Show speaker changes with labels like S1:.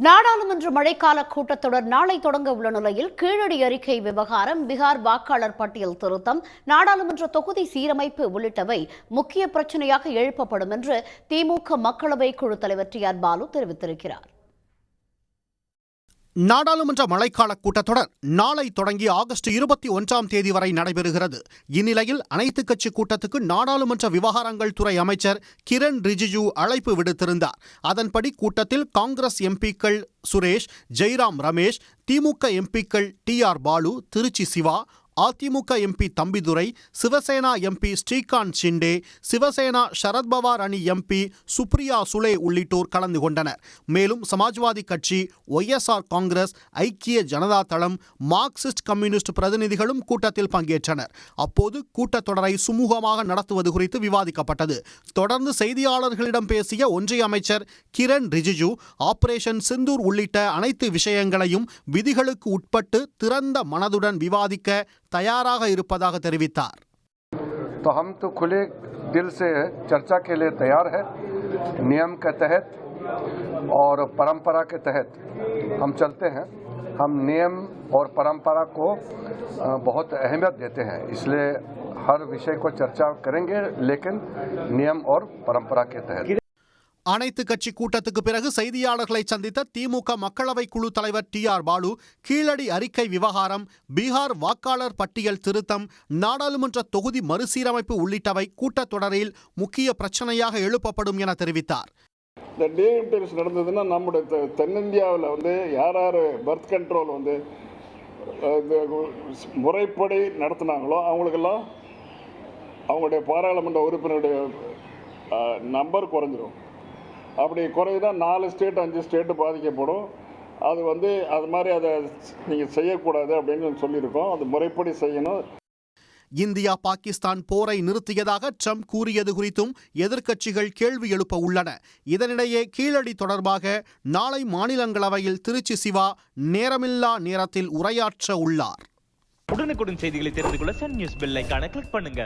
S1: நாடாளுமன்ற மழைக்கால கூட்டத்தொடர் நாளை தொடங்க உள்ள நிலையில் கீழடி அறிக்கை விவகாரம், பீகார் வாக்காளர் பட்டியல் திருத்தம், நாடாளுமன்ற தொகுதி சீரமைப்பு உள்ளிட்டவை முக்கிய பிரச்சினையாக எழுப்பப்படும் என்று திமுக மக்களவை குழு தலைவர் டி.ஆர். பாலு தெரிவித்திருக்கிறார்.
S2: நாடாளுமன்ற மழைக்கால கூட்டத்தொடர் நாளை தொடங்கி ஆகஸ்ட் 21ஆம் தேதி வரை நடைபெறுகிறது. இந்நிலையில் அனைத்துக் கட்சி கூட்டத்துக்கு நாடாளுமன்ற விவகாரங்கள் துறை அமைச்சர் கிரண் ரிஜிஜு அழைப்பு விடுத்திருந்தார். அதன்படி கூட்டத்தில் காங்கிரஸ் எம்பிக்கள் சுரேஷ், ஜெய்ராம் ரமேஷ், திமுக எம்பிக்கள் T R. Baalu, Tiruchi Siva, AIADMK MP Thambidurai, Shiv Sena MP Shrikant Shinde, Shiv Sena Sharad Pawar அணி எம்பி சுப்ரியா சுலே உள்ளிட்டோர் கலந்து கொண்டனர். மேலும் சமாஜ்வாதி கட்சி, ஒய்எஸ்ஆர் காங்கிரஸ், ஐக்கிய ஜனதா தளம், மார்க்சிஸ்ட் கம்யூனிஸ்ட் பிரதிநிதிகளும் கூட்டத்தில் பங்கேற்றனர். அப்போது கூட்டத்தொடரை சுமூகமாக நடத்துவது குறித்து விவாதிக்கப்பட்டது. தொடர்ந்து செய்தியாளர்களிடம் பேசிய ஒன்றிய அமைச்சர் கிரண் ரிஜிஜு, ஆபரேஷன் சிந்தூர் உள்ளிட்ட அனைத்து விஷயங்களையும் விதிகளுக்கு உட்பட்டு திறந்த மனதுடன் விவாதிக்க தயாராக இருப்பதாக தெரிவித்தார்.
S3: तो हम तो खुले दिल से चर्चा के लिए तैयार है. नियम के तहत और परंपरा के तहत हम चलते हैं. हम नियम और परंपरा को बहुत अहमियत देते हैं, इसलिए हर विषय को चर्चा करेंगे, लेकिन नियम और परंपरा के तहत.
S2: அனைத்து கட்சி கூட்டத்துக்கு பிறகு செய்தியாளர்களை சந்தித்த திமுக மக்களவை குழு தலைவர் டி.ஆர். பாலு, கீழடி அறிக்கை விவகாரம், பீகார் வாக்காளர் பட்டியல் திருத்தம், நாடாளுமன்ற தொகுதி மறுசீரமைப்பு உள்ளிட்டவை கூட்டத்தொடரில் முக்கிய பிரச்சனையாக எழுப்பப்படும் என தெரிவித்தார்.
S4: இந்த டிஎம்டிஎஸ் நடந்ததுன்னா நம்முடைய தென்னிந்தியாவில் யார் பர்த் கண்ட்ரோல் முறைப்படி நடத்தினாங்களோ அவங்களுக்கெல்லாம் அவங்களுடைய பாராளுமன்ற உறுப்பினருடைய நம்பர் குறைஞ்சிரும். அப்படி குறையுதான் 4 ஸ்டேட் 5 ஸ்டேட்டு பாதிக்கப்படும். அது மாதிரி அதை நீங்கள் செய்யக்கூடாது அப்படின்னு சொல்லியிருக்கோம். அது முறைப்படி செய்யணும்.
S2: இந்தியா பாகிஸ்தான் போரை நிறுத்தியதாக ட்ரம்ப் கூறியது குறித்தும் எதிர்க்கட்சிகள் கேள்வி எழுப்ப உள்ளன. இதனிடையே கீழடி தொடர்பாக நாளை மாநிலங்களவையில் திருச்சி சிவா நேரமில்லா நேரத்தில் உரையாற்ற உள்ளார்.
S5: உடனுக்குடன் செய்திகளை தெரிந்து கொள்ள சன் நியூஸ் பெல் ஐகானை கிளிக் பண்ணுங்க.